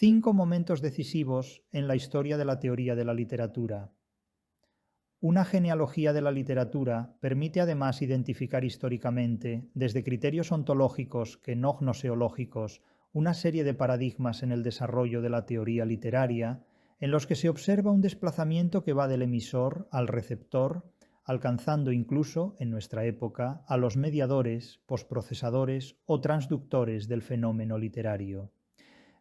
5 momentos decisivos en la historia de la teoría de la literatura. Una genealogía de la literatura permite además identificar históricamente, desde criterios ontológicos que no gnoseológicos, una serie de paradigmas en el desarrollo de la teoría literaria, en los que se observa un desplazamiento que va del emisor al receptor, alcanzando incluso, en nuestra época, a los mediadores, posprocesadores o transductores del fenómeno literario.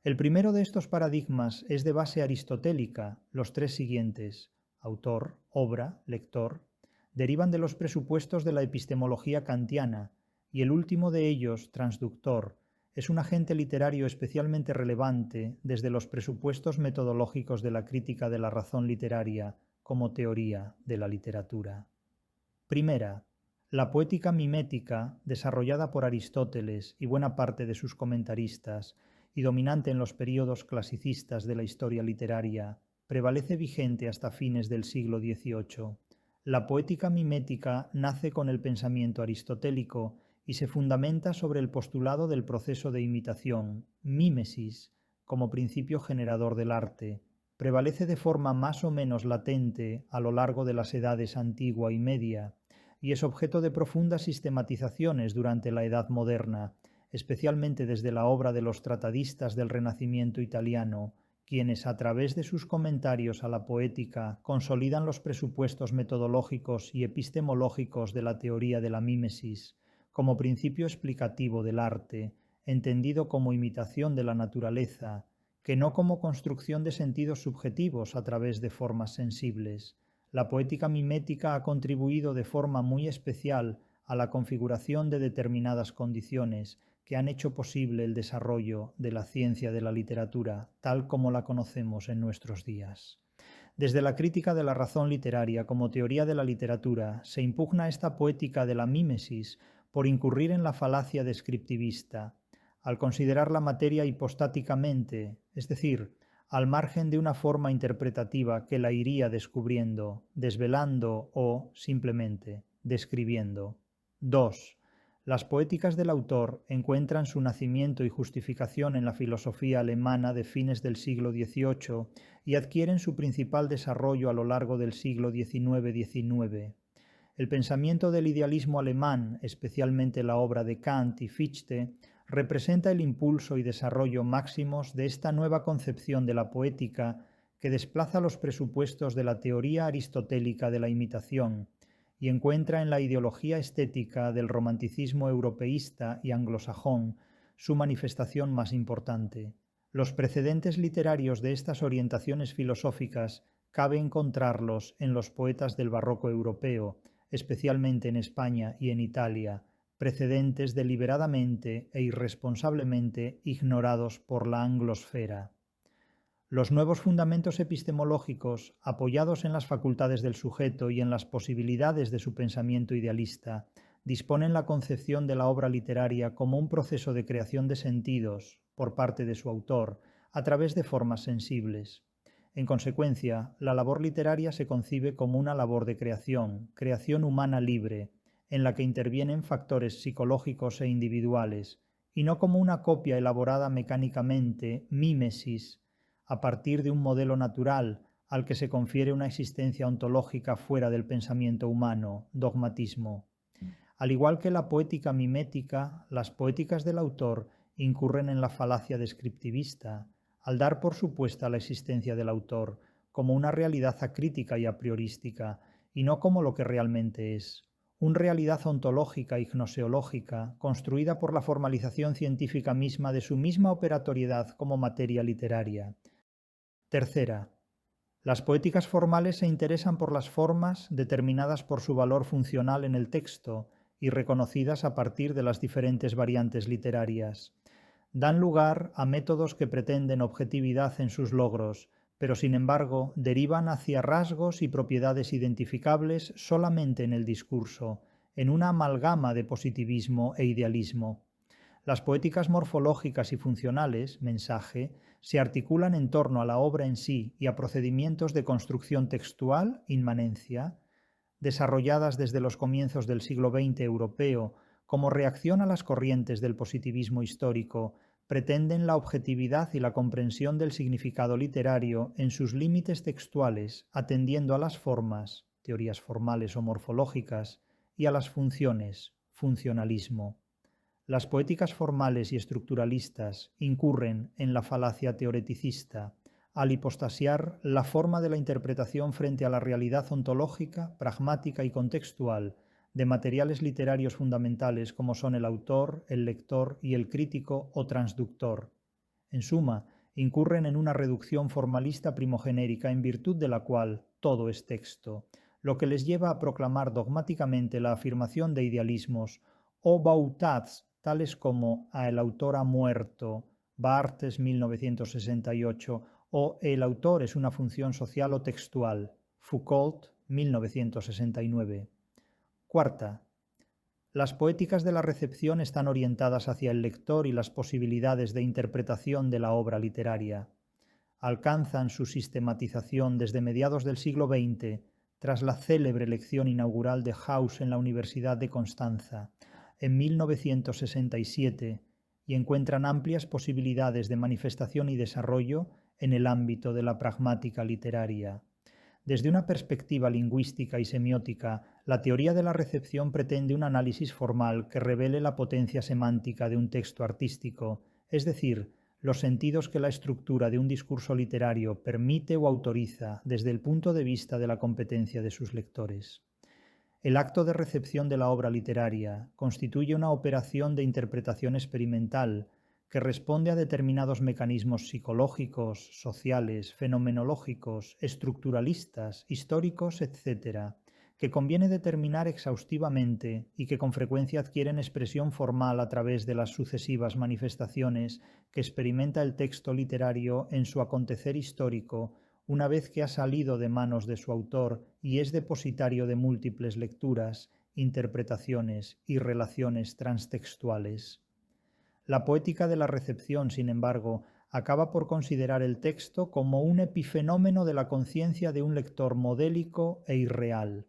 El primero de estos paradigmas es de base aristotélica. Los tres siguientes, autor, obra, lector, derivan de los presupuestos de la epistemología kantiana, y el último de ellos, transductor, es un agente literario especialmente relevante desde los presupuestos metodológicos de la crítica de la razón literaria como teoría de la literatura. Primera, la poética mimética, desarrollada por Aristóteles y buena parte de sus comentaristas, y dominante en los períodos clasicistas de la historia literaria, prevalece vigente hasta fines del siglo XVIII. La poética mimética nace con el pensamiento aristotélico y se fundamenta sobre el postulado del proceso de imitación, mímesis, como principio generador del arte. Prevalece de forma más o menos latente a lo largo de las edades antigua y media, y es objeto de profundas sistematizaciones durante la Edad Moderna, especialmente desde la obra de los tratadistas del Renacimiento italiano, quienes a través de sus comentarios a la poética consolidan los presupuestos metodológicos y epistemológicos de la teoría de la mímesis como principio explicativo del arte, entendido como imitación de la naturaleza, que no como construcción de sentidos subjetivos a través de formas sensibles. La poética mimética ha contribuido de forma muy especial a la configuración de determinadas condiciones que han hecho posible el desarrollo de la ciencia de la literatura, tal como la conocemos en nuestros días. Desde la crítica de la razón literaria como teoría de la literatura, se impugna esta poética de la mímesis por incurrir en la falacia descriptivista, al considerar la materia hipostáticamente, es decir, al margen de una forma interpretativa que la iría descubriendo, desvelando o, simplemente, describiendo. 2. Las poéticas del autor encuentran su nacimiento y justificación en la filosofía alemana de fines del siglo XVIII y adquieren su principal desarrollo a lo largo del siglo XIX-XIX. El pensamiento del idealismo alemán, especialmente la obra de Kant y Fichte, representa el impulso y desarrollo máximos de esta nueva concepción de la poética que desplaza los presupuestos de la teoría aristotélica de la imitación y encuentra en la ideología estética del romanticismo europeísta y anglosajón su manifestación más importante. Los precedentes literarios de estas orientaciones filosóficas cabe encontrarlos en los poetas del barroco europeo, especialmente en España y en Italia, precedentes deliberadamente e irresponsablemente ignorados por la anglosfera. Los nuevos fundamentos epistemológicos, apoyados en las facultades del sujeto y en las posibilidades de su pensamiento idealista, disponen la concepción de la obra literaria como un proceso de creación de sentidos, por parte de su autor, a través de formas sensibles. En consecuencia, la labor literaria se concibe como una labor de creación humana libre, en la que intervienen factores psicológicos e individuales, y no como una copia elaborada mecánicamente, mímesis, a partir de un modelo natural al que se confiere una existencia ontológica fuera del pensamiento humano, dogmatismo. Al igual que la poética mimética, las poéticas del autor incurren en la falacia descriptivista, al dar por supuesta la existencia del autor como una realidad acrítica y a priorística, y no como lo que realmente es, una realidad ontológica y gnoseológica construida por la formalización científica misma de su misma operatoriedad como materia literaria. Tercera, las poéticas formales se interesan por las formas determinadas por su valor funcional en el texto y reconocidas a partir de las diferentes variantes literarias. Dan lugar a métodos que pretenden objetividad en sus logros, pero sin embargo derivan hacia rasgos y propiedades identificables solamente en el discurso, en una amalgama de positivismo e idealismo. Las poéticas morfológicas y funcionales, mensaje, se articulan en torno a la obra en sí y a procedimientos de construcción textual, inmanencia, desarrolladas desde los comienzos del siglo XX europeo como reacción a las corrientes del positivismo histórico, pretenden la objetividad y la comprensión del significado literario en sus límites textuales, atendiendo a las formas, teorías formales o morfológicas, y a las funciones, funcionalismo. Las poéticas formales y estructuralistas incurren en la falacia teoreticista al hipostasiar la forma de la interpretación frente a la realidad ontológica, pragmática y contextual de materiales literarios fundamentales como son el autor, el lector y el crítico o transductor. En suma, incurren en una reducción formalista primogenérica en virtud de la cual todo es texto, lo que les lleva a proclamar dogmáticamente la afirmación de idealismos o bautats tales como "a el autor ha muerto", Barthes 1968, o "el autor es una función social o textual", Foucault 1969. Cuarta, las poéticas de la recepción están orientadas hacia el lector y las posibilidades de interpretación de la obra literaria. Alcanzan su sistematización desde mediados del siglo XX, tras la célebre lección inaugural de Gauss en la Universidad de Constanza, en 1967, y encuentran amplias posibilidades de manifestación y desarrollo en el ámbito de la pragmática literaria. Desde una perspectiva lingüística y semiótica, la teoría de la recepción pretende un análisis formal que revele la potencia semántica de un texto artístico, es decir, los sentidos que la estructura de un discurso literario permite o autoriza desde el punto de vista de la competencia de sus lectores. El acto de recepción de la obra literaria constituye una operación de interpretación experimental que responde a determinados mecanismos psicológicos, sociales, fenomenológicos, estructuralistas, históricos, etc., que conviene determinar exhaustivamente y que con frecuencia adquieren expresión formal a través de las sucesivas manifestaciones que experimenta el texto literario en su acontecer histórico, una vez que ha salido de manos de su autor y es depositario de múltiples lecturas, interpretaciones y relaciones transtextuales. La poética de la recepción, sin embargo, acaba por considerar el texto como un epifenómeno de la conciencia de un lector modélico e irreal.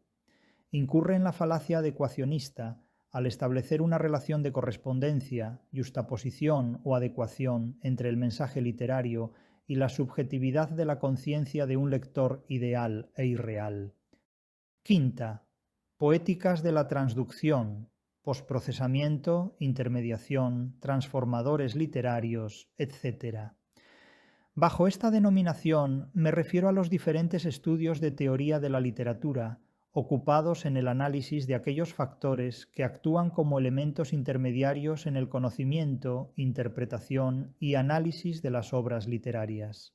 Incurre en la falacia adecuacionista al establecer una relación de correspondencia, yuxtaposición o adecuación entre el mensaje literario y la subjetividad de la conciencia de un lector ideal e irreal. Quinta, poéticas de la transducción, posprocesamiento, intermediación, transformadores literarios, etc. Bajo esta denominación me refiero a los diferentes estudios de teoría de la literatura, ocupados en el análisis de aquellos factores que actúan como elementos intermediarios en el conocimiento, interpretación y análisis de las obras literarias.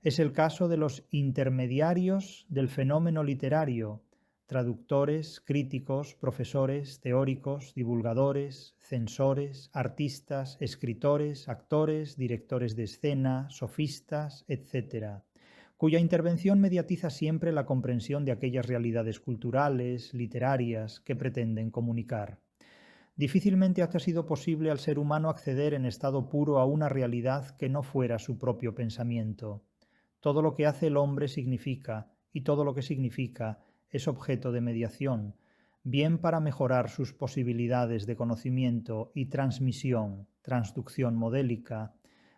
Es el caso de los intermediarios del fenómeno literario, traductores, críticos, profesores, teóricos, divulgadores, censores, artistas, escritores, actores, directores de escena, sofistas, etc., cuya intervención mediatiza siempre la comprensión de aquellas realidades culturales, literarias, que pretenden comunicar. Difícilmente ha sido posible al ser humano acceder en estado puro a una realidad que no fuera su propio pensamiento. Todo lo que hace el hombre significa, y todo lo que significa es objeto de mediación, bien para mejorar sus posibilidades de conocimiento y transmisión, transducción modélica,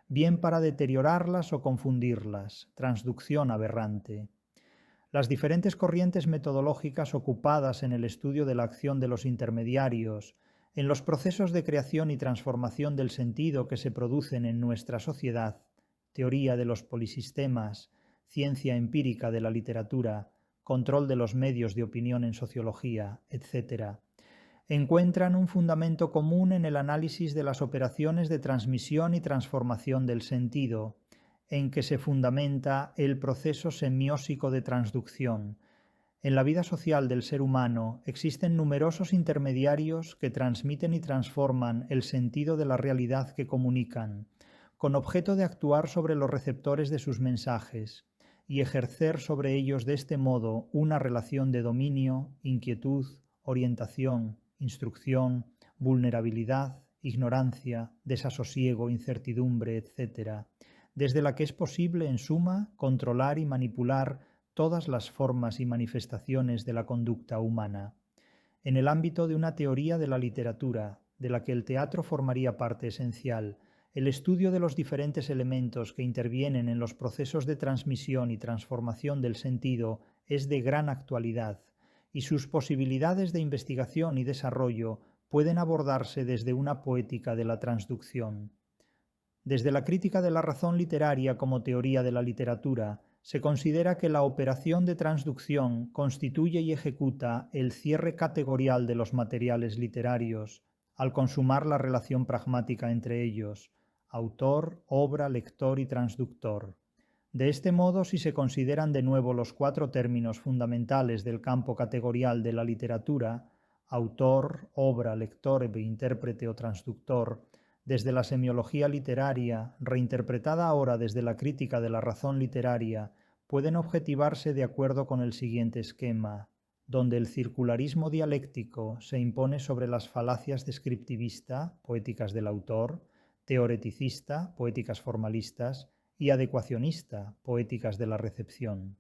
bien para deteriorarlas o confundirlas, transducción aberrante. Las diferentes corrientes metodológicas ocupadas en el estudio de la acción de los intermediarios, en los procesos de creación y transformación del sentido que se producen en nuestra sociedad, teoría de los polisistemas, ciencia empírica de la literatura, control de los medios de opinión en sociología, etc., encuentran un fundamento común en el análisis de las operaciones de transmisión y transformación del sentido, en que se fundamenta el proceso semiósico de transducción. En la vida social del ser humano existen numerosos intermediarios que transmiten y transforman el sentido de la realidad que comunican, con objeto de actuar sobre los receptores de sus mensajes y ejercer sobre ellos de este modo una relación de dominio, inquietud, orientación, instrucción, vulnerabilidad, ignorancia, desasosiego, incertidumbre, etc., desde la que es posible, en suma, controlar y manipular todas las formas y manifestaciones de la conducta humana. En el ámbito de una teoría de la literatura, de la que el teatro formaría parte esencial, el estudio de los diferentes elementos que intervienen en los procesos de transmisión y transformación del sentido es de gran actualidad, y sus posibilidades de investigación y desarrollo pueden abordarse desde una poética de la transducción. Desde la crítica de la razón literaria como teoría de la literatura, se considera que la operación de transducción constituye y ejecuta el cierre categorial de los materiales literarios, al consumar la relación pragmática entre ellos, autor, obra, lector y transductor. De este modo, si se consideran de nuevo los cuatro términos fundamentales del campo categorial de la literatura, autor, obra, lector e intérprete o transductor, desde la semiología literaria, reinterpretada ahora desde la crítica de la razón literaria, pueden objetivarse de acuerdo con el siguiente esquema, donde el circularismo dialéctico se impone sobre las falacias descriptivista, poéticas del autor, teoreticista, poéticas formalistas, y adecuacionista, poéticas de la recepción.